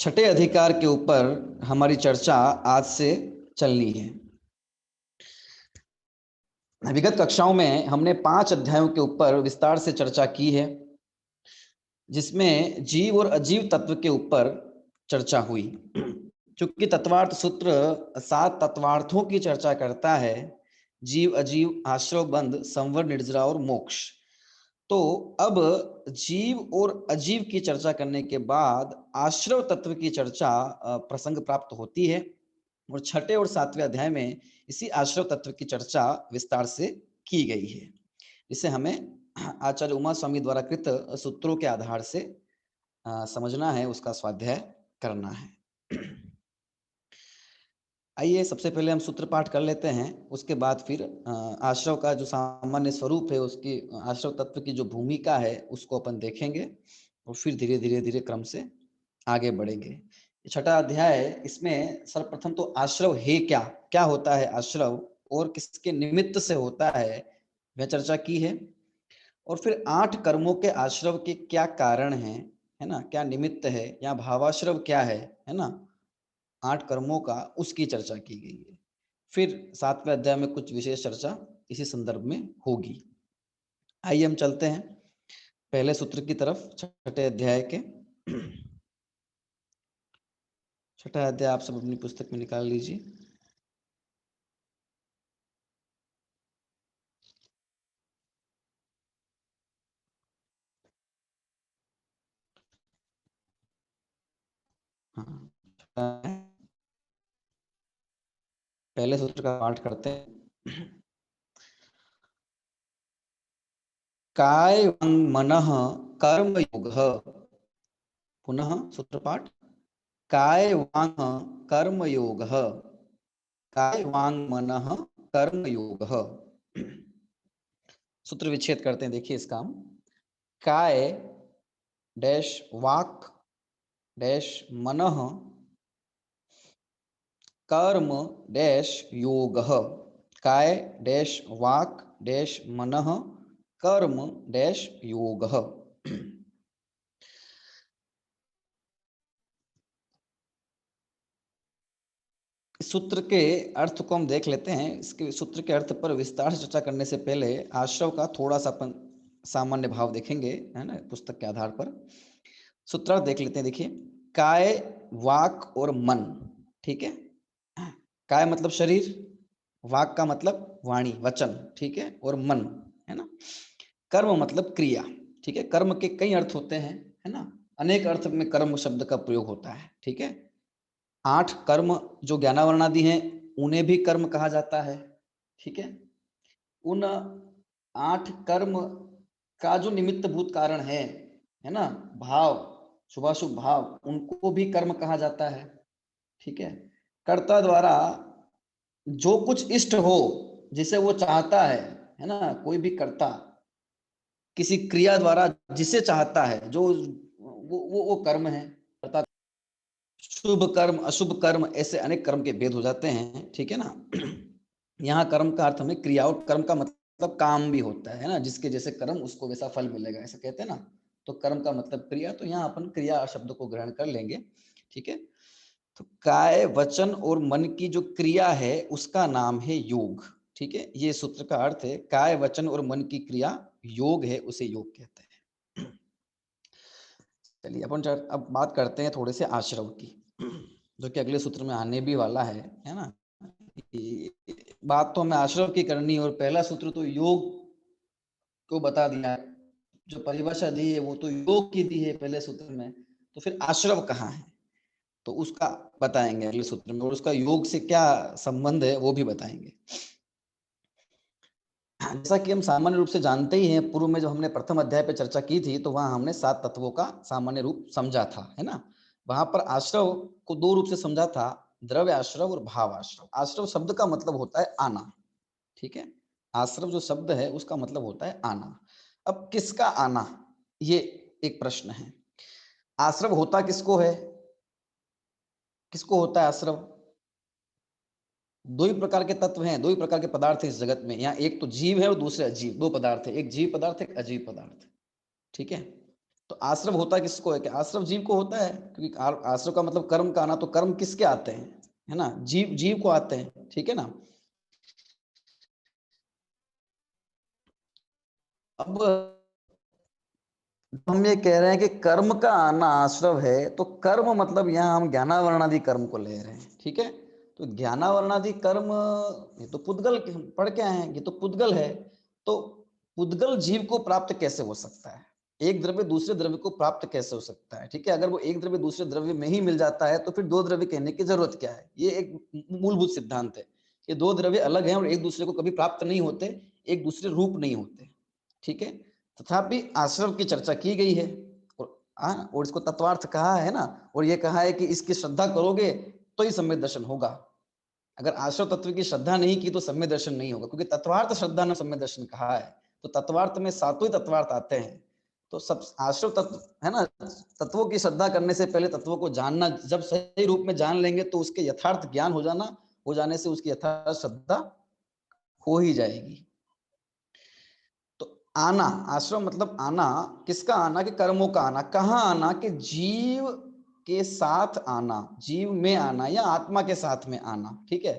छठे अधिकार के ऊपर हमारी चर्चा आज से चलनी है। विगत कक्षाओं में हमने 5 अध्यायों के ऊपर विस्तार से चर्चा की है, जिसमें जीव और अजीव तत्व के ऊपर चर्चा हुई। चूंकि तत्वार्थ सूत्र 7 तत्वार्थों की चर्चा करता है, जीव, अजीव, आश्रव, बंध, संवर, निर्जरा और मोक्ष। तो अब जीव और अजीव की चर्चा करने के बाद आश्रव तत्व की चर्चा प्रसंग प्राप्त होती है, और छठे और 7वें अध्याय में इसी आश्रव तत्व की चर्चा विस्तार से की गई है। इसे हमें आचार्य उमा स्वामी द्वारा कृत सूत्रों के आधार से समझना है, उसका स्वाध्याय करना है। आइए सबसे पहले हम सूत्र पाठ कर लेते हैं, उसके बाद फिर आश्रव का जो सामान्य स्वरूप है, उसकी आश्रव तत्व की जो भूमिका है उसको अपन देखेंगे, और फिर धीरे धीरे धीरे क्रम से आगे बढ़ेंगे। छठा अध्याय, इसमें सर्वप्रथम तो आश्रव है क्या, क्या होता है आश्रव और किसके निमित्त से होता है, वह चर्चा की है। और फिर 8 कर्मों के आश्रव के क्या कारण हैं, है ना, क्या निमित्त है, या भावाश्रव क्या है ना, 8 कर्मों का उसकी चर्चा की गई है। फिर 7वें अध्याय में कुछ विशेष चर्चा इसी संदर्भ में होगी। आइए हम चलते हैं पहले सूत्र की तरफ, छठे अध्याय के। छठा अध्याय आप सब अपनी पुस्तक में निकाल लीजिए। हाँ, पहले सूत्र का पाठ करते हैं। काय वांग मनः कर्म योगः। पुनः सूत्र पाठ, काय वांग कर्म योगः, काय वांग मनः कर्म योगः। सूत्र विच्छेद करते हैं, देखिए इसका हम, काय डैश वाक डैश मनः कर्म डैश योगः, काय डैश वाक डैश मनः कर्म डैश योगः। सूत्र के अर्थ को हम देख लेते हैं। इसके सूत्र के अर्थ पर विस्तार से चर्चा करने से पहले आश्रव का थोड़ा सा अपन सामान्य भाव देखेंगे, है ना, पुस्तक के आधार पर। सूत्रार्थ देख लेते हैं। देखिए, काय, वाक और मन, ठीक है। काय मतलब शरीर, वाक का मतलब वाणी, वचन, ठीक है, और मन, है ना। कर्म मतलब क्रिया, ठीक है। कर्म के कई अर्थ होते हैं, है ना, अनेक अर्थ में कर्म शब्द का प्रयोग होता है, ठीक है। 8 कर्म जो ज्ञानावरणादि हैं, उन्हें भी कर्म कहा जाता है, ठीक है। उन 8 कर्म का जो निमित्त भूत कारण है ना, भाव, शुभाशुभ भाव, उनको भी कर्म कहा जाता है, ठीक है। कर्ता द्वारा जो कुछ इष्ट हो, जिसे वो चाहता है ना, कोई भी कर्ता किसी क्रिया द्वारा जिसे चाहता है, जो वो कर्म है। अर्थात शुभ कर्म, अशुभ कर्म, ऐसे अनेक कर्म के भेद हो जाते हैं, ठीक है ना। यहाँ कर्म का अर्थ हमें क्रिया, और कर्म का मतलब काम भी होता है ना, जिसके जैसे कर्म उसको वैसा फल मिलेगा, ऐसा कहते हैं ना। तो कर्म का मतलब क्रिया, तो यहाँ अपन क्रिया शब्द को ग्रहण कर लेंगे, ठीक है। तो काय, वचन और मन की जो क्रिया है उसका नाम है योग, ठीक है। ये सूत्र का अर्थ है, काय, वचन और मन की क्रिया योग है, उसे योग कहते हैं। चलिए अपन अब बात करते हैं थोड़े से आश्रव की, जो कि अगले सूत्र में आने भी वाला है ना। बात तो हमें आश्रव की करनी, और पहला सूत्र तो योग को बता दिया, जो परिभाषा दी है वो तो योग की दी है पहले सूत्र में, तो फिर आश्रव कहाँ है तो उसका बताएंगे अगले सूत्र में, और उसका योग से क्या संबंध है वो भी बताएंगे। जैसा कि हम सामान्य रूप से जानते ही हैं, पूर्व में जो हमने प्रथम अध्याय पे चर्चा की थी, तो वहां हमने 7 तत्वों का सामान्य रूप समझा था, है ना। वहां पर आश्रव को 2 रूप से समझा था, द्रव्य आश्रव और भाव आश्रव। आश्रव शब्द का मतलब होता है आना, ठीक है। आश्रव जो शब्द है उसका मतलब होता है आना। अब किसका आना, ये एक प्रश्न है। आश्रव होता किसको है, किसको होता है आश्रव? 2 ही प्रकार के तत्व हैं, 2 ही प्रकार के पदार्थ हैं इस जगत में। यहाँ एक तो जीव है और दूसरे अजीव, 2 पदार्थ है, एक जीव पदार्थ, एक अजीव पदार्थ, ठीक है। तो आश्रव होता किसको है, कि आश्रव जीव को होता है, क्योंकि आश्रव का मतलब कर्म का आना, तो कर्म किसके आते हैं, है ना, जीव जीव को आते हैं, ठीक है ना। अब हम ये कह रहे हैं कि कर्म का आना आश्रव है, तो कर्म मतलब यहाँ हम ज्ञानावरणादि कर्म को ले रहे हैं, ठीक है। तो ज्ञानावरणादि कर्म, ये तो पुद्गल पढ़ के आए हैं, ये तो पुद्गल है। तो पुद्गल जीव को प्राप्त कैसे हो सकता है, एक द्रव्य दूसरे द्रव्य को प्राप्त कैसे हो सकता है, ठीक है। अगर वो एक द्रव्य दूसरे द्रव्य में ही मिल जाता है तो फिर दो द्रव्य कहने की जरूरत क्या है, ये एक मूलभूत सिद्धांत है। ये दो द्रव्य अलग हैं और एक दूसरे को कभी प्राप्त नहीं होते, एक दूसरे रूप नहीं होते, ठीक है। तथापि आश्रव की चर्चा की गई है, और इसको तत्वार्थ कहा है ना, और ये कहा है कि इसकी श्रद्धा करोगे तो ही सम्यक दर्शन होगा। अगर आश्रव तत्व की श्रद्धा नहीं की तो सम्यक दर्शन नहीं होगा, क्योंकि तत्वार्थ श्रद्धा ने सम्यक दर्शन कहा है। तो तत्वार्थ में सातों ही तत्वार्थ आते हैं। तो सब आश्रव तत्व है ना, तत्वों की श्रद्धा करने से पहले तत्वों को जानना, जब सही रूप में जान लेंगे तो उसके यथार्थ ज्ञान हो जाने से उसकी यथार्थ श्रद्धा हो ही जाएगी। तो आना, आश्रम मतलब आना, किसका आना, कि कर्मों का आना। कहाँ आना, कि जीव के साथ आना, जीव में आना या आत्मा के साथ में आना, ठीक है।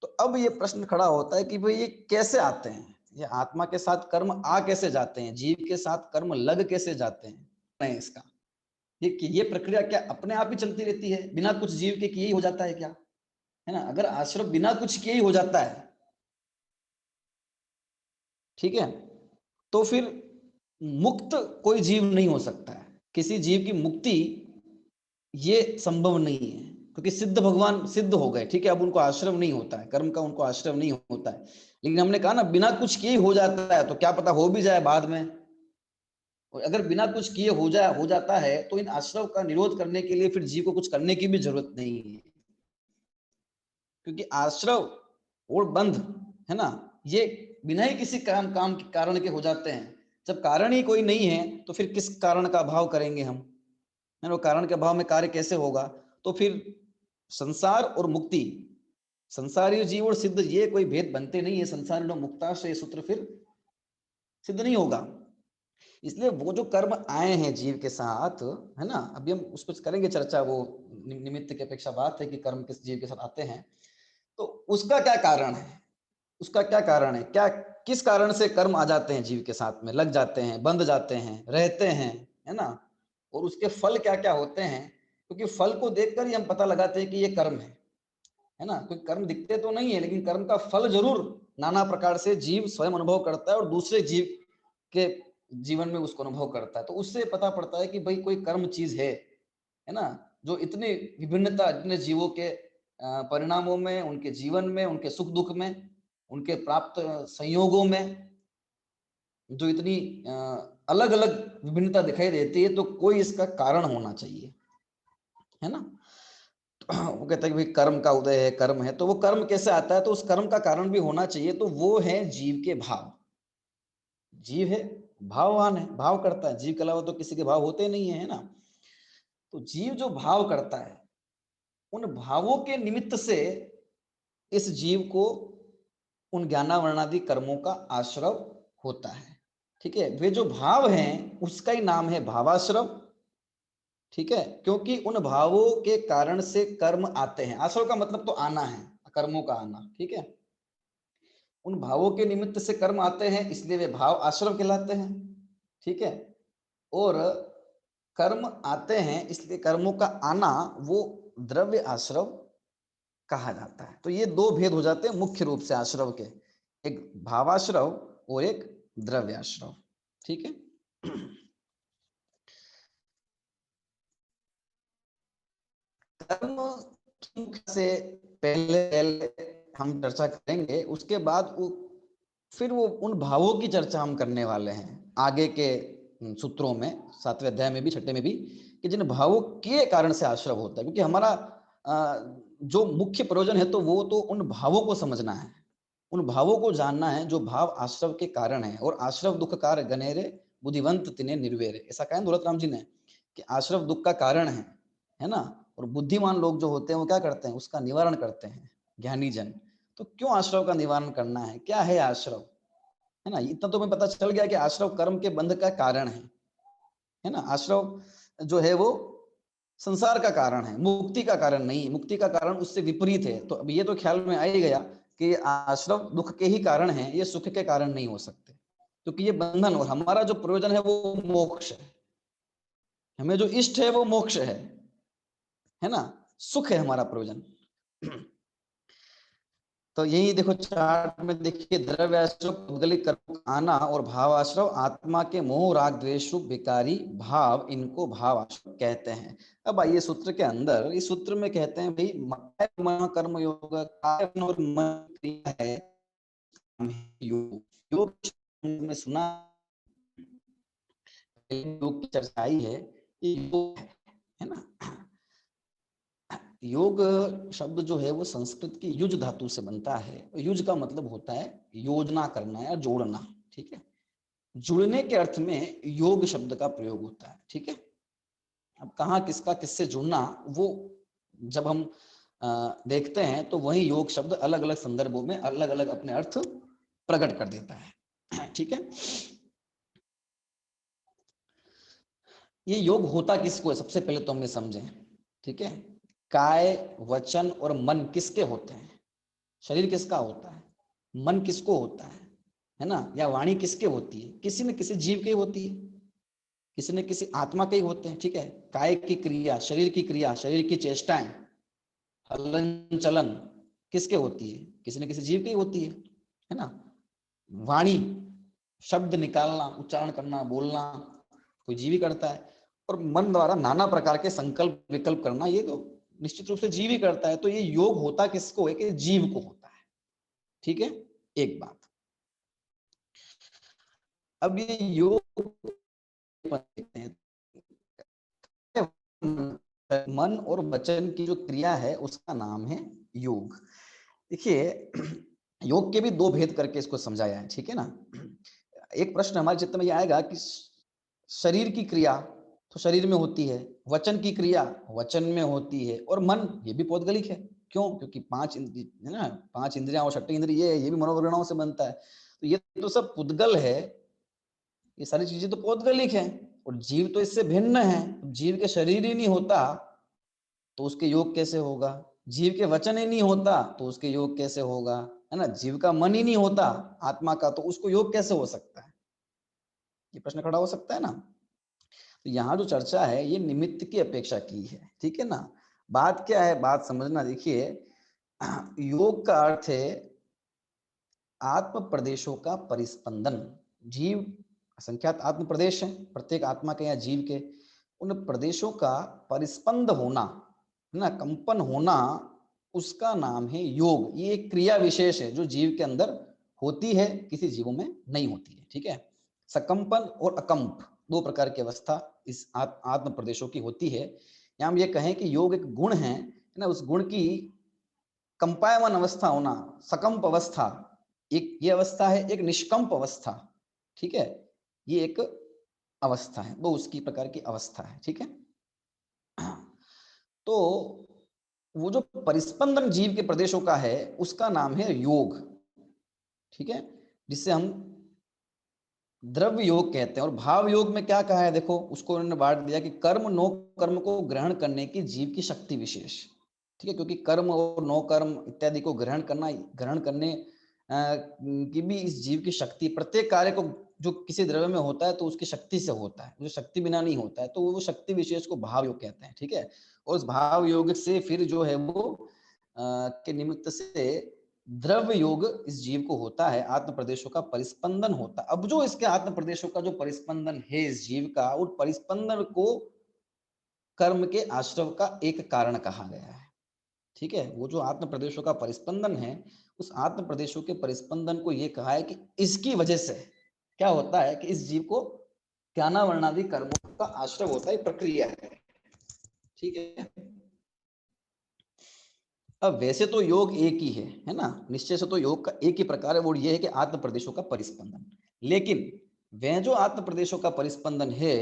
तो अब ये प्रश्न खड़ा होता है कि भाई ये कैसे आते हैं, ये आत्मा के साथ कर्म आ कैसे जाते हैं, जीव के साथ कर्म लग कैसे जाते हैं, नहीं इसका ये प्रक्रिया क्या अपने आप ही चलती रहती है, बिना कुछ जीव के किए ही हो जाता है क्या, है ना। अगर आश्रम बिना कुछ किए ही हो जाता है, ठीक है, तो फिर मुक्त कोई जीव नहीं हो सकता है, किसी जीव की मुक्ति ये संभव नहीं है, क्योंकि सिद्ध भगवान सिद्ध हो गए, ठीक है। अब उनको आश्रम नहीं होता है, कर्म का उनको आश्रम नहीं होता है। लेकिन हमने कहा ना बिना कुछ किए हो जाता है, तो क्या पता हो भी जाए बाद में। और अगर बिना कुछ किए हो जाता है तो इन आश्रव का निरोध करने के लिए फिर जीव को कुछ करने की भी जरूरत नहीं है, क्योंकि आश्रव और बंध, है ना, ये बिना ही किसी काम के कारण के हो जाते हैं। जब कारण ही कोई नहीं है तो फिर किस कारण का अभाव करेंगे हम, है ना। कारण के अभाव में कार्य कैसे होगा। तो फिर संसार और मुक्ति, संसारी जीव और सिद्ध, ये कोई भेद बनते नहीं है, संसार और मुक्ता से ये सूत्र फिर सिद्ध नहीं होगा। इसलिए वो जो कर्म आए हैं जीव के साथ, है ना, अभी हम उस पर करेंगे चर्चा, वो निमित्त की अपेक्षा बात है कि कर्म किस जीव के साथ आते हैं, तो उसका क्या कारण है, उसका क्या कारण है, क्या किस कारण से कर्म आ जाते हैं जीव के साथ में, लग जाते हैं, बंध जाते हैं, रहते हैं, है ना। और उसके फल क्या क्या होते हैं, क्योंकि फल को देखकर ही हम पता लगाते हैं कि ये कर्म है ना। कोई कर्म दिखते तो नहीं है, लेकिन कर्म का फल जरूर नाना प्रकार से जीव स्वयं अनुभव करता है और दूसरे जीव के जीवन में उसको अनुभव करता है। तो उससे पता पड़ता है कि भाई कोई कर्म चीज है ना, जो इतनी विभिन्नता, इतने जीवों के परिणामों में, उनके जीवन में, उनके सुख दुख में, उनके प्राप्त संयोगों में जो इतनी अलग अलग विभिन्नता दिखाई देती है, तो कोई इसका कारण होना चाहिए, है ना। वो कहते हैं कि भाई कर्म का उदय है, कर्म है, तो वो कर्म कैसे आता है, तो उस कर्म का कारण भी होना चाहिए। तो वो है जीव के भाव। जीव है, भाववान है, भाव करता है, जीव के अलावा तो किसी के भाव होते नहीं है ना। तो जीव जो भाव करता है, उन भावों के निमित्त से इस जीव को उन ज्ञानावरणादि कर्मों का आश्रव होता है, ठीक है। वे जो भाव हैं उसका ही नाम है भावाश्रव, ठीक है, क्योंकि उन भावों के कारण से कर्म आते हैं। आश्रव का मतलब तो आना है, कर्मों का आना, ठीक है। उन भावों के निमित्त से कर्म आते हैं, इसलिए वे भाव आश्रव कहलाते हैं, ठीक है। और कर्म आते हैं, इसलिए कर्मों का आना वो द्रव्य आश्रव कहा जाता है। तो ये दो भेद हो जाते हैं मुख्य रूप से आश्रव के, एक भावाश्रव और एक द्रव्याश्रव, ठीक है। कर्म से पहले हम चर्चा करेंगे, उसके बाद फिर वो उन भावों की चर्चा हम करने वाले हैं आगे के सूत्रों में, 7वें अध्याय में भी, 6ठे में भी, कि जिन भावों के कारण से आश्रव होता है। क्योंकि हमारा जो मुख्य प्रयोजन है तो वो तो उन भावों को समझना है, उन भावों को जानना है जो भाव आश्रव के कारण है। और आश्रव दुख कार गनेरे बुद्धिवंत तिने निर्वेरे, ऐसा कहें दौलत राम जी ने, कि आश्रव दुख का कारण है ना। और बुद्धिमान लोग जो होते हैं वो क्या करते हैं, उसका निवारण करते हैं, ज्ञानी जन। तो क्यों आश्रव का निवारण करना है, क्या है आश्रव, है ना। इतना तो हमें पता चल गया कि आश्रव कर्म के बंध का कारण है, है ना। आश्रव जो है वो संसार का कारण है, मुक्ति का कारण नहीं। मुक्ति का कारण उससे विपरीत है। तो अब ये तो ख्याल में आ ही गया कि आश्रव दुख के ही कारण है, ये सुख के कारण नहीं हो सकते, क्योंकि ये बंधन, और हमारा जो प्रयोजन है वो मोक्ष है। हमें जो इष्ट है वो मोक्ष है ना, सुख है हमारा प्रयोजन। तो यही देखो चार्ट में देखिए, द्रव्याश्रव पौद्गलिक कर्म आना और भावाश्रव आत्मा के मोह राग द्वेष रूप विकारी भाव, इनको भावाश्रव कहते हैं। अब आइए सूत्र के अंदर, इस सूत्र में कहते हैं भाई मन कर्म योग, काय और मन क्रिया है योग। योग में सुना, योग की चर्चा आई है, योग है ना। योग शब्द जो है वो संस्कृत की युज धातु से बनता है। युज का मतलब होता है योजना करना या जोड़ना, ठीक है। जुड़ने के अर्थ में योग शब्द का प्रयोग होता है, ठीक है। अब कहाँ किसका किससे जुड़ना, वो जब हम देखते हैं तो वही योग शब्द अलग अलग संदर्भों में अलग अलग अपने अर्थ प्रकट कर देता है, ठीक है। ये योग होता किसको है, सबसे पहले तो हम ये समझें, ठीक है। काय वचन और मन किसके होते हैं, शरीर किसका होता है, मन किसको होता है ना, या वाणी किसके होती है, किसी न किसी जीव की होती है, किसी न किसी आत्मा के ही होते हैं, ठीक है। काय की क्रिया, शरीर की क्रिया, शरीर की चेष्टाएं, हलन चलन किसके होती है, किसी न किसी जीव की होती है ना। वाणी, शब्द निकालना, उच्चारण करना, बोलना, कोई जीव ही करता है। और मन द्वारा नाना प्रकार के संकल्प विकल्प करना, ये तो निश्चित रूप से जीव ही करता है। तो ये योग होता किसको है, कि जीव को होता है, ठीक है। एक बात। अब ये योग मन और वचन की जो क्रिया है उसका नाम है योग। देखिए योग के भी दो भेद करके इसको समझाया है, ठीक है ना। एक प्रश्न हमारे चित्त में ये आएगा कि शरीर की क्रिया तो शरीर में होती है, वचन की क्रिया वचन में होती है, और मन ये भी पौद्गलिक है। क्यों, क्योंकि पांच है ना, पांच इंद्रियां और छठी इंद्रिय ये भी मनोवरणों से बनता है। तो ये तो सब पुद्गल है, ये सारी चीजें तो पौद्गलिक है। और जीव तो इससे भिन्न है। जीव के शरीर ही नहीं होता तो उसके योग कैसे होगा, जीव के वचन ही नहीं होता तो उसके योग कैसे होगा, है ना। जीव का मन ही नहीं होता आत्मा का, तो उसको योग कैसे हो सकता है, ये प्रश्न खड़ा हो सकता है ना। तो यहाँ जो चर्चा है ये निमित्त की अपेक्षा की है, ठीक है ना। बात क्या है, बात समझना। देखिए योग का अर्थ है आत्म प्रदेशों का परिस्पंदन। जीव असंख्यात आत्म प्रदेश है, प्रत्येक आत्मा के या जीव के, उन प्रदेशों का परिस्पंद होना, है ना, कंपन होना, उसका नाम है योग। ये एक क्रिया विशेष है जो जीव के अंदर होती है, किसी जीवों में नहीं होती है, ठीक है। सकंपन और अकंप दो प्रकार की अवस्था इस आत्म प्रदेशों की होती है। या हम ये कहें कि योग एक गुण है ना, उस गुण की कंपायमान अवस्था होना, सकंप अवस्था, एक ये अवस्था है, एक निष्कंप अवस्था, ठीक है। ये एक अवस्था है, वो उसकी प्रकार की अवस्था है, ठीक है। तो वो जो परिस्पंदन जीव के प्रदेशों का है उसका नाम है योग, ठीक है, जिससे हम द्रव्य योग कहते हैं। और भाव योग में क्या कहा है, देखो उसको उन्होंने बांट दिया कि कर्म नो कर्म को ग्रहण करने की जीव की शक्ति विशेष, ठीक है। क्योंकि कर्म और नो कर्म इत्यादि को ग्रहण करने की भी इस जीव की शक्ति, प्रत्येक कार्य को जो किसी द्रव्य में होता है तो उसकी शक्ति से होता है, जो शक्ति बिना नहीं होता है, तो वो शक्ति विशेष को भाव योग कहते हैं, ठीक है। और उस भाव योग से फिर जो है वो के निमित्त से द्रव्य योग इस जीव को होता है, आत्म प्रदेशों का परिस्पंदन होता है। अब जो इसके आत्म प्रदेशों का जो परिस्पंदन है इस जीव का, उस परिस्पंदन को कर्म के आश्रव का एक कारण कहा गया है, ठीक है। वो जो आत्म प्रदेशों का परिस्पंदन है, उस आत्म प्रदेशों के परिस्पंदन को ये कहा है कि इसकी वजह से क्या होता है कि इस जीव को ज्ञाना वर्णादि कर्मों का आश्रव होता है, प्रक्रिया है, ठीक है। अब वैसे तो योग एक ही है ना, निश्चय से तो योग का एक ही प्रकार है, वो ये है कि आत्म प्रदेशों का परिस्पंदन। लेकिन वह जो आत्म प्रदेशों का परिस्पंदन है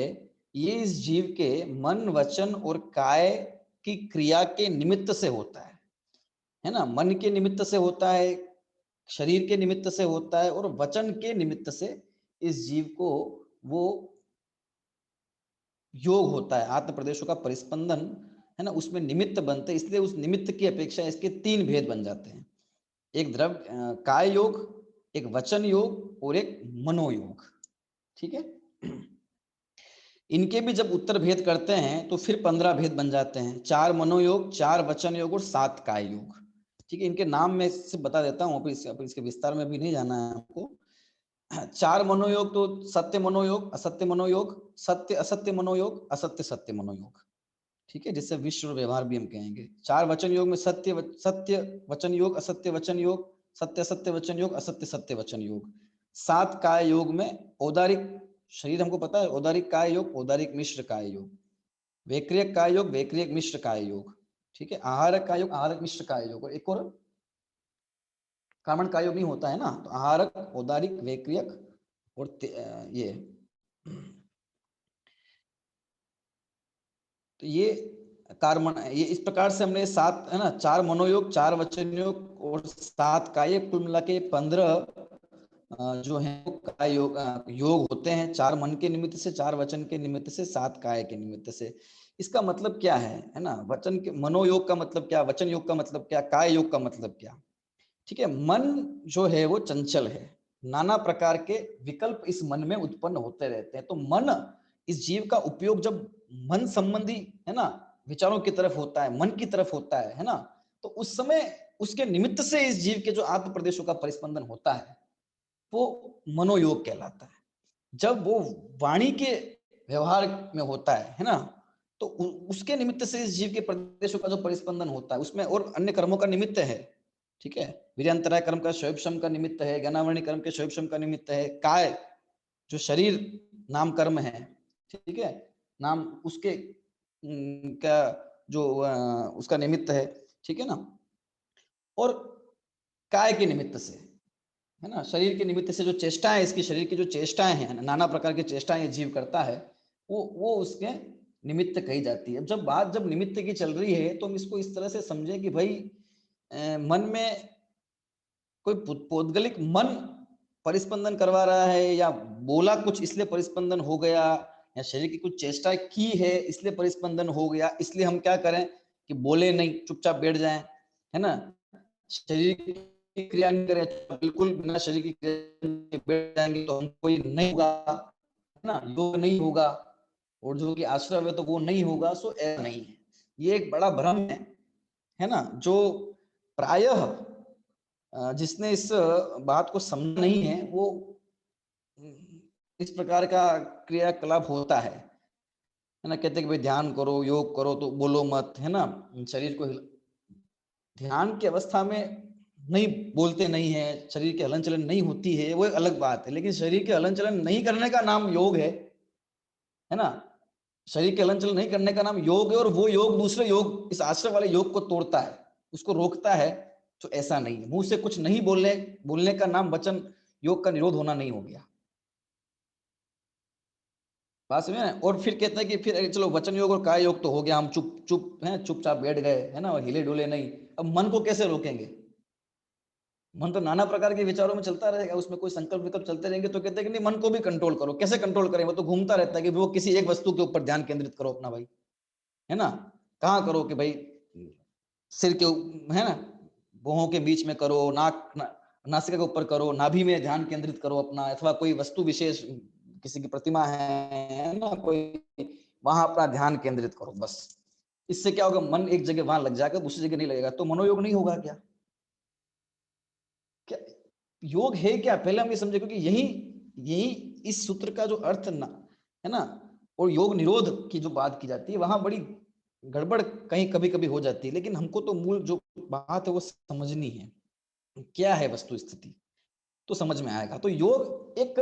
ये इस जीव के मन वचन और काय की क्रिया के निमित्त से होता है ना। मन के निमित्त से होता है, शरीर के निमित्त से होता है, और वचन के निमित्त से इस जीव को वो योग होता है, आत्म प्रदेशों का परिस्पंदन है ना, उसमें निमित्त बनते, इसलिए उस निमित्त की अपेक्षा इसके 3 भेद बन जाते हैं। एक काय योग, एक वचन योग और एक मनोयोग। ठीक है, इनके भी जब उत्तर भेद करते हैं तो फिर 15 भेद बन जाते हैं, 4 मनोयोग, 4 वचन योग और 7 काय योग। ठीक है, इनके नाम में से बता देता हूँ, इसके विस्तार में भी नहीं जाना है आपको। 4 मनोयोग तो सत्य मनोयोग, असत्य मनोयोग, सत्य असत्य मनोयोग, असत्य सत्य मनोयोग। ठीक है, जिससे विश्व और व्यवहार भी हम कहेंगे। 4 वचन योग में सत्य वचन योग, असत्य वचन योग, सत्य असत्य वचन योग, असत्य सत्य वचन योग। 7 काय योग में औदारिक शरीर हमको पता है, औदारिक काय योग, औदारिक मिश्र काय योग, वैक्रियक काय योग, वैक्रियक मिश्र काय योग। ठीक है, आहारक काय योग, आहारक मिश्र काय योग, और एक और कार्बन काय योग नहीं होता है ना, तो आहारक, औदारिक, वैक्रियक और ये तो ये कार्बन, ये इस प्रकार से हमने 7 है ना, 4 मनोयोग, 4 वचन योग और 7 काय, कुल मिला के 15 जो है काय योग योग होते हैं। 4 मन के निमित्त से, 4 वचन के निमित्त से, 7 काय के निमित्त से। इसका मतलब क्या है ना, वचन के मनोयोग का मतलब क्या, वचन योग का मतलब क्या, काय योग का मतलब क्या। ठीक है, मन जो है वो चंचल है, नाना प्रकार के विकल्प इस मन में उत्पन्न होते रहते हैं। तो मन, इस जीव का उपयोग जब मन संबंधी है ना विचारों की तरफ होता है, मन की तरफ होता है ना, तो उस समय उसके निमित्त से इस जीव के जो आत्म प्रदेशों का परिस्पंदन होता है वो मनोयोग कहलाता है। जब वो वाणी के व्यवहार में होता है ना, तो उसके निमित्त से इस जीव के प्रदेशों का जो परिस्पंदन होता है उसमें और अन्य कर्मों का निमित्त है। ठीक है, वीर्यांतराय कर्म का शोभशम का निमित्त है, ज्ञानावरणी कर्म के शोभशम का निमित्त है, काय जो शरीर नाम कर्म है, ठीक है, नाम उसके का जो उसका निमित्त है। ठीक है ना, और काय के निमित्त से है ना, शरीर के निमित्त से जो चेष्टाएं, इसकी शरीर की जो चेष्टाएं हैं, नाना प्रकार की चेष्टाएं जीव करता है, वो उसके निमित्त कही जाती है। जब बात जब निमित्त की चल रही है तो हम इसको इस तरह से समझें कि भाई मन में कोई पौद्गलिक मन परिस्पंदन करवा रहा है, या बोला कुछ इसलिए परिस्पंदन हो गया, या शरीर की कुछ चेष्टा की है इसलिए परिस्पंदन हो गया, इसलिए हम क्या करें कि बोले नहीं, चुपचाप बैठ जाएं, है ना, शरीर की क्रिया नहीं करें, बिल्कुल बिना शरीर की क्रिया बैठ जाएंगे तो हम कोई नहीं होगा, है ना, योग नहीं होगा, और जो कि आश्रय है तो वो नहीं होगा। सो ऐसा नहीं है, ये एक बड़ा भ्रम है ना, जो प्रायः जिसने इस बात को समझा नहीं है वो इस प्रकार का क्रियाकलाप होता है ना, कहते हैं कि भाई ध्यान करो, योग करो तो बोलो मत, है ना, शरीर को ध्यान की अवस्था में नहीं बोलते नहीं है, शरीर के हलन चलन नहीं होती है, वो एक अलग बात है, लेकिन शरीर के हलन चलन नहीं करने का नाम योग है ना, शरीर के हलन चलन नहीं करने का नाम योग है, और वो योग दूसरे योग, इस आश्रय वाले योग को तोड़ता है, उसको रोकता है। तो ऐसा नहीं है, मुंह से कुछ नहीं बोलने का नाम वचन योग का निरोध होना नहीं हो गया, बात समझे ना। और फिर कहते हैं कि फिर चलो वचन योग और काय योग तो हो गया, हम चुप चुप हैं, चुपचाप बैठ गए, है ना, और हिले डुले नहीं। अब मन को कैसे रोकेंगे, मन तो नाना प्रकार के विचारों में चलता रहेगा, उसमें कोई संकल्प विकल्प चलते रहेंगे, तो कहते हैं कि नहीं, मन को भी कंट्रोल करो। कैसे कंट्रोल करें, वो तो घूमता रहता है कि वो किसी एक वस्तु के ऊपर ध्यान केंद्रित करो अपना भाई, है ना, कहाँ करो कि भाई सिर के है ना, भौहों के बीच में करो, नासिका के ऊपर करो, नाभि में ध्यान केंद्रित करो अपना, अथवा कोई वस्तु विशेष, किसी की प्रतिमा है ना कोई, वहां अपना ध्यान केंद्रित करो बस। इससे क्या होगा, मन एक जगह वहां लग जाएगा, दूसरी जगह नहीं लगेगा, तो मनोयोग नहीं होगा क्या, क्या योग है क्या, पहले हम ये समझे, क्योंकि यही यही इस सूत्र का जो अर्थ ना है ना, और योग निरोध की जो बात की जाती है वहां बड़ी गड़बड़ कहीं कभी कभी हो जाती है, लेकिन हमको तो मूल जो बात है वो समझनी है, क्या है वस्तु स्थिति, तो समझ में आएगा। तो योग एक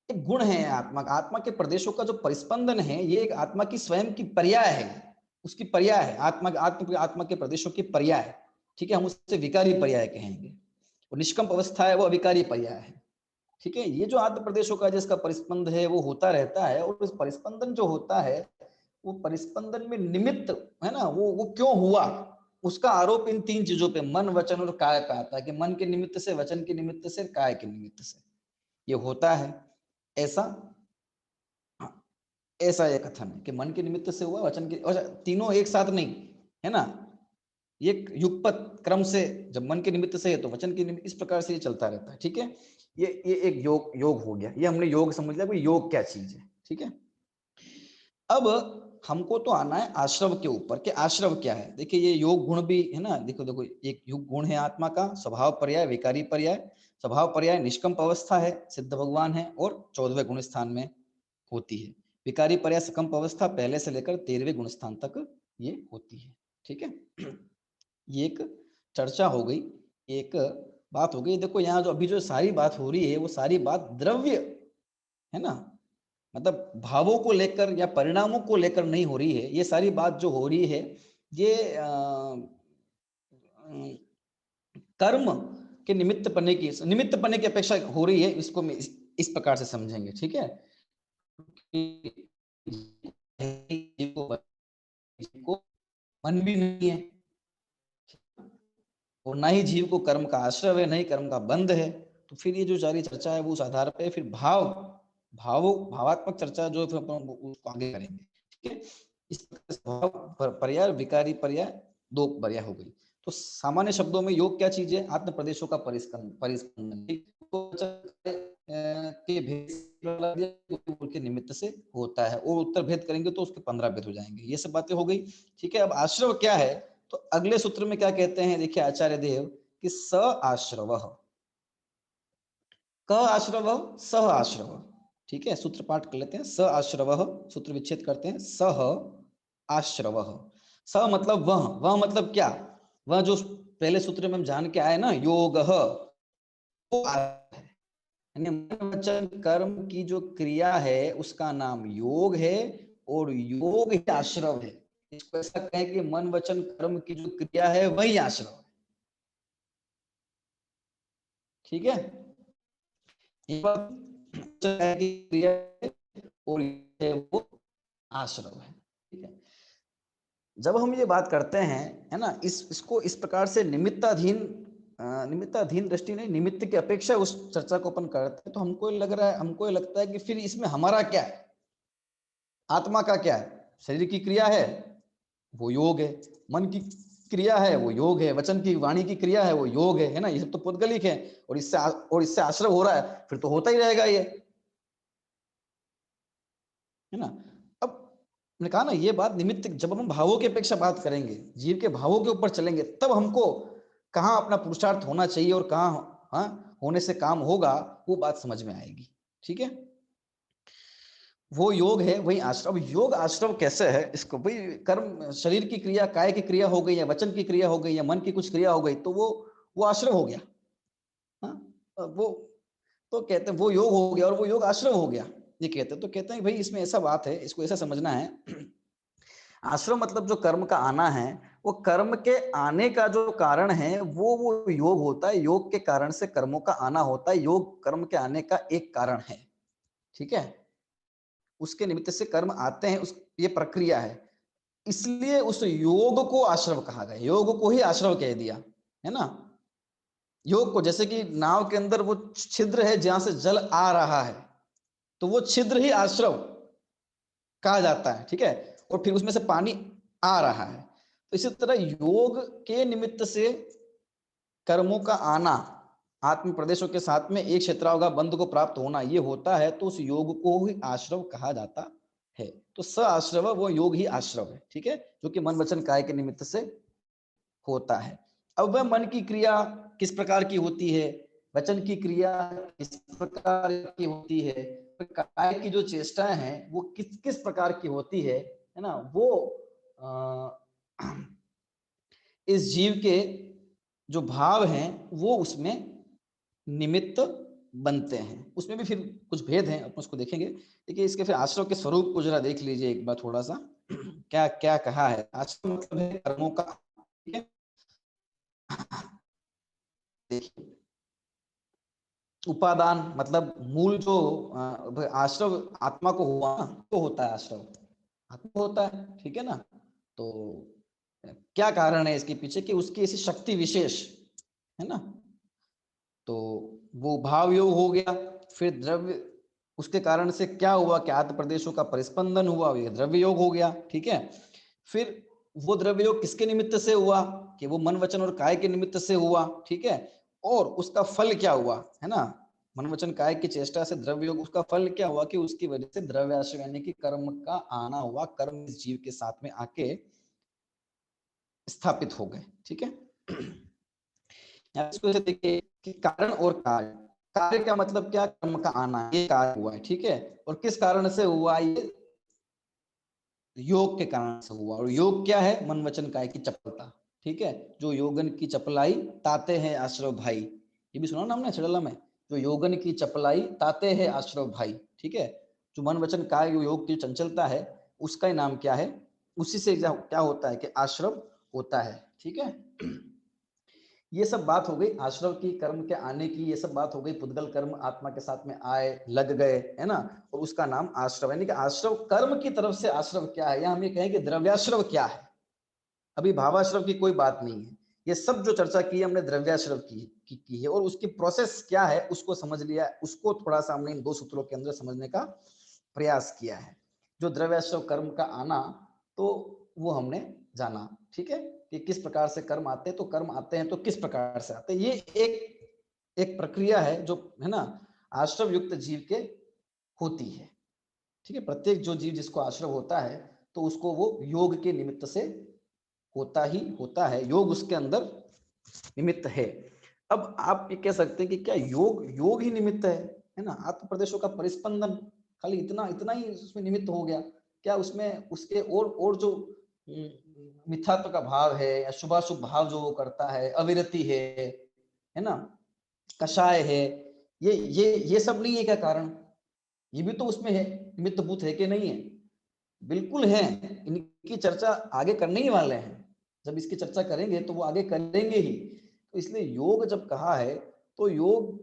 एक गुण है आत्मा, आत्मा के प्रदेशों का जो परिस्पंदन है, ये एक आत्मा की स्वयं की पर्याय है, उसकी पर्याय है, आत्मा के प्रदेशों की पर्याय। ठीक है, हम उससे विकारी पर्याय कहेंगे, और निष्कंप अवस्था है वो अविकारी पर्याय है। ठीक है, ये जो आत्म प्रदेशों का जिसका परिस्पंद है वो होता रहता है, और इस परिस्पंदन जो होता है वो परिस्पंदन में निमित्त है ना, वो क्यों हुआ, उसका आरोप इन 3 चीजों पे, मन वचन और काय पे आता है, कि मन के निमित्त से, वचन के निमित्त से, काय के निमित्त से ये होता है ऐसा। हाँ, ऐसा एक कथन है कि मन के निमित्त से हुआ, वचन के, और तीनों एक साथ नहीं है ना, एक युगपत क्रम से, जब मन के निमित्त से है तो वचन के निमित्त, इस प्रकार से ये चलता रहता है। ठीक है, ये एक योग हो गया, ये हमने योग समझ लिया, योग क्या चीज है। ठीक है, अब हमको तो आना है आश्रव के ऊपर कि आश्रव क्या है। देखिए ये योग गुण भी है ना, देखो देखो, एक युग गुण है आत्मा का, स्वभाव पर्याय, विकारी पर्याय। स्वभाव पर्याय निष्कंप अवस्था है, सिद्ध भगवान है, और 14वें गुण स्थान में होती है। विकारी पर्याय सकंप अवस्था, पहले से लेकर 13वें गुण स्थान तक ये होती है। ठीक है, ये एक चर्चा हो गई, एक बात हो गई। देखो यहाँ जो अभी जो सारी बात हो रही है, वो सारी बात द्रव्य है ना, मतलब भावों को लेकर या परिणामों को लेकर नहीं हो रही है। ये सारी बात जो हो रही है, ये कर्म के निमित्त पने की अपेक्षा हो रही है। इसको इस प्रकार से समझेंगे। ठीक है, को मन भी नहीं है, और ना ही जीव को कर्म का आश्रय है, नहीं कर्म का बंध है। तो फिर ये जो सारी चर्चा है वो उस आधार पे फिर भावात्मक चर्चा जो फिर अपन उसको आगे करेंगे। ठीक है, इस पर्याय, विकारी पर्याय, दो पर्याय हो गई। तो सामान्य शब्दों में योग क्या चीज है? आत्म प्रदेशों का परिस्कंदन के निमित्त से होता है, और उत्तर भेद करेंगे तो उसके 15 भेद हो जाएंगे। ये सब बातें हो गई। ठीक है, अब आश्रव क्या है? तो अगले सूत्र में क्या कहते हैं, देखिए आचार्य देव कि स आश्रव, क आश्रव, सह आश्रव। ठीक है, सूत्र पाठ कर लेते हैं। स आश्रव, सूत्र विच्छेद करते हैं। सह आश्रव, स मतलब वह मतलब क्या? वह जो पहले सूत्र में हम जान के आए ना, योग, मन वचन कर्म की जो क्रिया है उसका नाम योग है, और योग ही आश्रव है। इसको ऐसा कहें कि मन वचन कर्म की जो क्रिया है वही आश्रव है। ठीक है, क्रिया और वो आश्रव है। ठीक है, जब हम ये बात करते हैं है ना, इसको इस प्रकार से निमित्ताधीन दृष्टि नहीं, निमित्त की अपेक्षा उस चर्चा को अपन करते हैं, तो हमको लगता है कि फिर इसमें हमारा क्या है, आत्मा का क्या है? शरीर की क्रिया है वो योग है, मन की क्रिया है वो योग है, वचन की वाणी की क्रिया है वो योग है ना, ये सब तो पौद्गलिक है, और इससे आश्रय हो रहा है, फिर तो होता ही रहेगा ये, है ना। अब मैंने कहा ना, ये बात निमित्त, जब हम भावों की अपेक्षा बात करेंगे, जीव के भावों के ऊपर चलेंगे, तब हमको कहाँ अपना पुरुषार्थ होना चाहिए और कहाँ होने से काम होगा, वो बात समझ में आएगी। ठीक है, वो योग है वही आश्रव। योग आश्रव कैसे है? इसको भाई, कर्म शरीर की क्रिया, काय की क्रिया हो गई, या वचन की क्रिया हो गई, या मन की कुछ क्रिया हो गई, तो वो आश्रव हो गया। वो तो कहते हैं वो योग हो गया, और वो योग आश्रव हो गया, ये कहते हैं। तो कहते हैं भाई इसमें ऐसा बात है, इसको ऐसा समझना है। आश्रव मतलब जो कर्म का आना है, वो कर्म के आने का जो कारण है वो योग होता है। योग के कारण से कर्मों का आना होता है, योग कर्म के आने का एक कारण है। ठीक है, उसके निमित्त से कर्म आते हैं, ये प्रक्रिया है, इसलिए उस योग को आश्रव कहा गया, योग को ही आश्रव कह दिया, है ना। योग को, जैसे कि नाव के अंदर वो छिद्र है जहां से जल आ रहा है, तो वो छिद्र ही आश्रव कहा जाता है। ठीक है, और फिर उसमें से पानी आ रहा है। तो इसी तरह योग के निमित्त से कर्मों का आना, आत्म प्रदेशों के साथ में एक क्षेत्रावगा बंध को प्राप्त होना, ये होता है, तो उस योग को ही आश्रव कहा जाता है। तो स आश्रव, वो योग ही आश्रव है। ठीक है, जो कि मन वचन काय के निमित्त से होता है। अब वह मन की क्रिया किस प्रकार की होती है, वचन की क्रिया किस प्रकार की होती है, काय की जो चेष्टाएं हैं वो किस किस प्रकार की होती है ना, वो इस जीव के जो भाव हैं वो उसमें निमित्त बनते हैं। उसमें भी फिर कुछ भेद हैं, अपन उसको देखेंगे। देखिए इसके फिर आश्रव के स्वरूप को जरा देख लीजिए एक बार थोड़ा सा। क्या क्या कहा है? आश्रव मतलब है कर्मों का, ठीक है। देखिए उपादान मतलब मूल, जो आश्रव आत्मा को हुआ ना, तो होता है आश्रव, आत्मा होता है। ठीक है ना, तो क्या कारण है इसके पीछे? कि उसकी ऐसी शक्ति विशेष है ना। तो वो भाव योग हो गया, फिर द्रव्य उसके कारण से क्या हुआ कि आत्म प्रदेशों का परिस्पंदन हुआ, ये द्रव्य योग हो गया। ठीक है, फिर वो द्रव्य योग किसके निमित्त से हुआ कि वो मन वचन और काय के निमित्त से हुआ। ठीक है, और उसका फल क्या हुआ, है ना, मन वचन काय की चेष्टा से द्रव्य योग, उसका फल क्या हुआ कि उसकी वजह से द्रव्याश्रय यानी कि कर्म का आना हुआ, कर्म इस जीव के साथ में आके स्थापित हो गए। ठीक है, इसको देखिए कि कारण और कार्य, कार्य का मतलब क्या, कर्म का आना, ये कार्य हुआ है। ठीक है, और किस कारण से हुआ, ये योग के कारण से हुआ। और योग क्या है, मन वचन काय की चपलता। ठीक है, जो योगन की चपलाई ताते हैं आश्रव भाई, ये भी सुना ना हमने छड़ला में, जो योगन की चपलाई ताते हैं आश्रव भाई। ठीक है, जो मन वचन काय योग की चंचलता है, उसका ही नाम क्या है, उसी से क्या होता है कि आश्रव होता है। ठीक है, ये सब बात हो गई आश्रव की, कर्म के आने की, ये सब बात हो गई, पुद्गल कर्म आत्मा के साथ में आए, लग गए, है ना, और उसका नाम आश्रव। यानी कि आश्रव कर्म की तरफ से आश्रव क्या है, या हम ये कहें कि द्रव्याश्रव क्या है। अभी भावाश्रव की कोई बात नहीं है, ये सब जो चर्चा की हमने द्रव्याश्रव की है, और उसकी प्रोसेस क्या है उसको समझ लिया, उसको थोड़ा सा हमने इन दो सूत्रों के अंदर समझने का प्रयास किया है। जो द्रव्याश्रव कर्म का आना, तो वो हमने जाना। ठीक है, कि किस प्रकार से कर्म आते हैं, तो कर्म आते हैं तो किस प्रकार से आते हैं, ये एक प्रक्रिया है जो, है ना, आश्रव युक्त जीव के होती है। ठीक है, प्रत्येक जो जीव जिसको आश्रव होता है, तो उसको वो योग के निमित्त से होता ही होता है, योग उसके अंदर निमित्त है। अब आप ये कह सकते हैं कि क्या योग योग ही निमित्त है ना, आत्म प्रदेशों का परिस्पंदन खाली इतना इतना ही उसमें निमित्त हो गया क्या, उसमें उसके और जो मिथ्यात्व का भाव है या शुभाशुभ भाव जो वो करता है, अविरति है ना, कषाय है, ये सब नहीं है क्या कारण, ये भी तो उसमें है, निमित्त भूत है कि नहीं है, बिल्कुल है। इनकी चर्चा आगे करने ही वाले हैं, जब इसकी चर्चा करेंगे तो वो आगे करेंगे ही। तो इसलिए योग जब कहा है, तो योग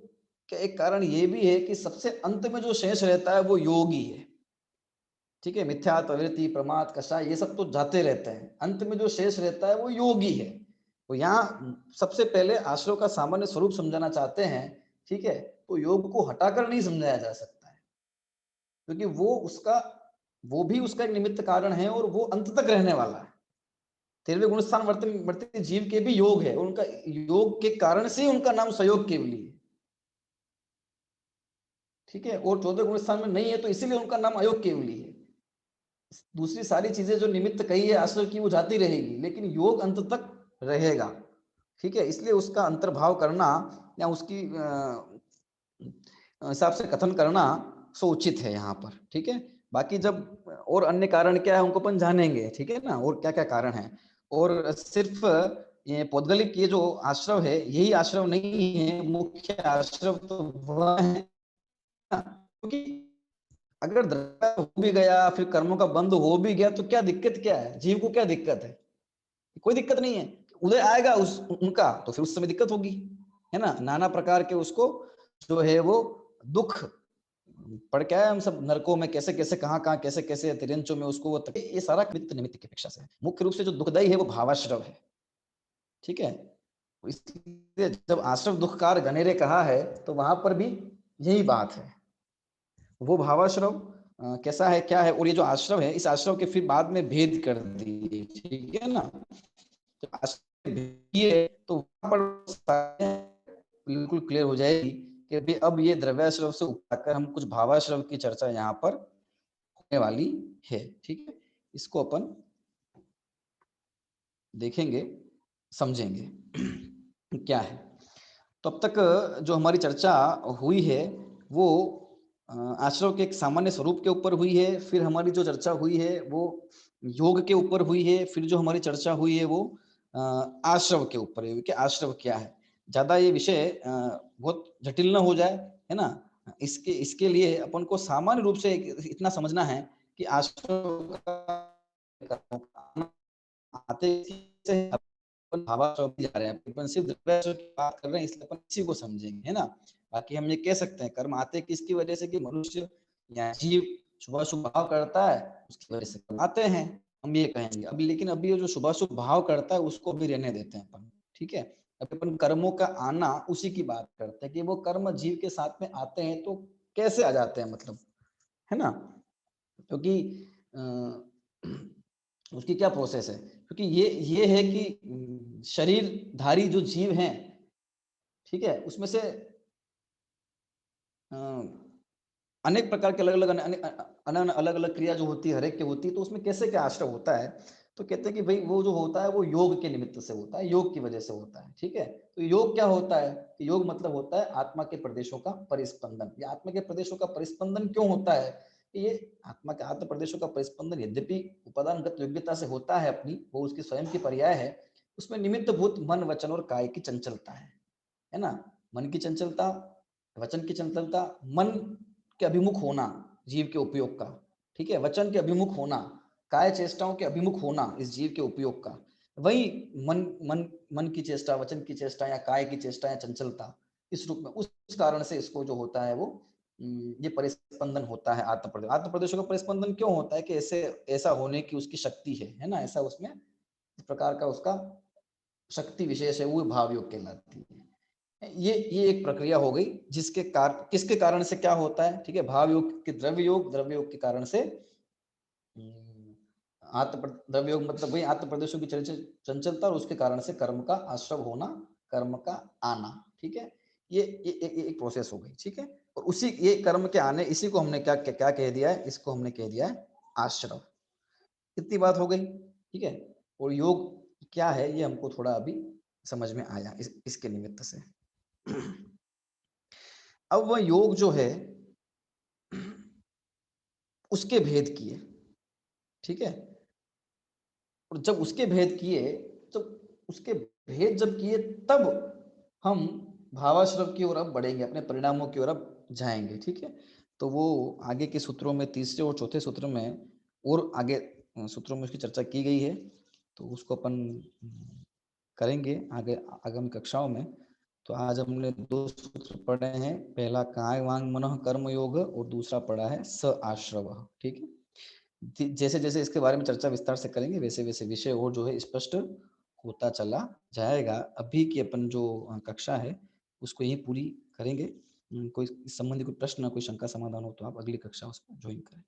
का एक कारण ये भी है कि सबसे अंत में जो शेष रहता है वो योग ही है। ठीक है, मिथ्या, प्रवृत्ति, प्रमाद, कषाय, ये सब तो जाते रहते हैं, अंत में जो शेष रहता है वो योग ही है। तो यहाँ सबसे पहले आश्रव का सामान्य स्वरूप समझाना चाहते हैं। ठीक है, तो योग को हटाकर नहीं समझाया जा सकता है, क्योंकि वो भी उसका एक निमित्त कारण है, और वो अंत तक रहने वाला है। 13वें गुणस्थान वर्तते जीव के भी योग है, उनका योग के कारण से उनका नाम सहयोग केवली है। ठीक है, और 14वें गुणस्थान में नहीं है, तो इसीलिए उनका नाम अयोग केवली है। दूसरी सारी चीजें जो निमित्त कही है आश्रय की, वो जाती रहेगी, लेकिन योग अंत तक रहेगा। ठीक है, इसलिए उसका अंतर्भाव करना या उसकी हिसाब से कथन करना सो उचित है यहाँ पर। ठीक है, बाकी जब और अन्य कारण क्या है उनको अपन जानेंगे। ठीक है ना, और क्या क्या कारण है, और सिर्फ ये पौद्गलिक ये जो आश्रव है यही आश्रव नहीं है, मुख्य आश्रव तो वह है ना, क्योंकि अगर द्रव्य हो भी गया, फिर कर्मों का बंध हो भी गया, तो क्या दिक्कत क्या है, जीव को क्या दिक्कत है, कोई दिक्कत नहीं है। उदय आएगा उनका तो फिर उस समय दिक्कत होगी, है ना, नाना प्रकार के उसको जो है वो दुख पड़ क्या है, हम सब नरकों में कैसे कैसे कहाँ कैसे कैसे तिरंचों में उसको वो, ये सारा निमित्त निमित्त की अपेक्षा से मुख्य रूप से जो दुखदायी है वो भावाश्रव है। ठीक है, इसलिए जब आश्रव दुखकार गनेरे कहा है, तो वहां पर भी यही बात है। वो भावाश्रव कैसा है क्या है, और ये जो आश्रव है, इस आश्रव के फिर बाद में भेद कर दिए। ठीक है ना, तो आश्रव है तो वहां पर बिल्कुल क्लियर हो जाएगी कि भी अब ये द्रव्याश्रव से उठाकर हम कुछ भावाश्रव की चर्चा यहाँ पर होने वाली है। ठीक है, इसको अपन देखेंगे, समझेंगे क्या है। तो अब तक जो हमारी चर्चा हुई है वो आश्रव के एक सामान्य स्वरूप के ऊपर हुई है, फिर हमारी जो चर्चा हुई है वो योग के ऊपर हुई है, फिर जो हमारी चर्चा हुई है वो आश्रव के ऊपर है कि आश्रव क्या है। ज्यादा ये विषय बहुत जटिल ना हो जाए, है ना, इसके लिए अपन को सामान्य रूप से इतना समझना है कि आश्रव आते से अपन भावाश्रव जा रहे हैं, अपन सिर्फ द्रव्याश्रव की बात कर रहे हैं, इसलिए अपन इसी को समझेंगे, है ना। बाकी हम ये कह सकते हैं कर्म आते किसकी वजह से, कि मनुष्य या जीव शुभाशुभ भाव करता है, उसकी वजह से कर्म आते हैं, हम ये कहेंगे। अब लेकिन अभी ये जो शुभाशुभ भाव करता है उसको भी रहने देते हैं अपन। ठीक है, अब अपन कर्मों का आना उसी की बात करते हैं कि वो कर्म जीव के साथ में आते हैं, तो कैसे आ जाते हैं मतलब, है ना? क्योंकि उसकी क्या प्रोसेस है? क्योंकि ये है कि शरीरधारी जो जीव हैं, ठीक है? उसमें से अ, अनेक प्रकार के अलग-अलग क्रिया जो होती है, हर एक की होती है, तो उसमें कैसे क्या आश्रय होता है? तो कहते हैं कि भई वो जो होता है वो योग के निमित्त से होता है, योग की वजह से होता है, ठीक है? तो योग क्या होता है? कि योग मतलब होता है आत्मा के प्रदेशों का परिस्पंदन। ये आत्मा के प्रदेशों का परिस्पंदन क्यों होता है? कि ये आत्मा के आत्म प्रदेशों का परिस्पंदन यद्यपि उपादानगत योग्यता से होता है अपनी, वो उसकी स्वयं की पर्याय है, उसमें निमित्तभूत मन, वचन और काय की चंचलता है ना? मन की चंचलता, वचन की चंचलता, मन के अभिमुख होना जीव के उपयोग का, ठीक है? वचन के अभिमुख होना, काय चेष्टाओं के अभिमुख होना इस जीव के उपयोग का। वही मन मन मन की चेष्टा, वचन की चेष्टा या काय की चेष्टा या चंचलता इस रूप में, उस कारण से इसको जो होता है वो ये परिस्पंदन होता है आत्म प्रदेशों का परिस्पंदन क्यों होता है कि ऐसे ऐसा होने की उसकी शक्ति है ना? ऐसा उसमें इस प्रकार का उसका शक्ति विशेष है, वो भाव योग कहलाती है। ये एक प्रक्रिया हो गई जिसके किसके कारण से क्या होता है, ठीक है? भाव योग के द्रव्य योग के कारण से द्रव्य योग मतलब वही आत्म प्रदेशों की चंचलता और उसके कारण से कर्म का आश्रव होना, कर्म का आना, ठीक है? ये एक प्रोसेस हो गई, ठीक है? और उसी ये कर्म के आने, इसी को हमने क्या क्या कह दिया है? इसको हमने कह दिया है आश्रव। इतनी बात हो गई, ठीक है? और योग क्या है ये हमको थोड़ा अभी समझ में आया इसके निमित्त से। अब वह योग जो है उसके भेद किए, ठीक है? और जब उसके भेद किए, तो उसके भेद जब किए तब हम भावाश्रव की ओर अब बढ़ेंगे, अपने परिणामों की ओर अब जाएँगे, ठीक है? तो वो आगे के सूत्रों में तीसरे और चौथे सूत्र में और आगे सूत्रों में उसकी चर्चा की गई है, तो उसको अपन करेंगे आगे आगामी कक्षाओं में। तो आज हमने 2 सूत्र पढ़े हैं, पहला काय वांग मनः कर्म योग और दूसरा पढ़ा है स आश्रवः, ठीक है? जैसे-जैसे इसके बारे में चर्चा विस्तार से करेंगे, वैसे-वैसे विषय और जो है स्पष्ट होता चला जाएगा। अभी की अपन जो कक्षा है, उसको यहीं पूरी करेंगे। कोई इस संबंधी कोई प्रश्न, कोई शंका समाधान हो तो आप अगली कक्षा उसको जॉइन करें।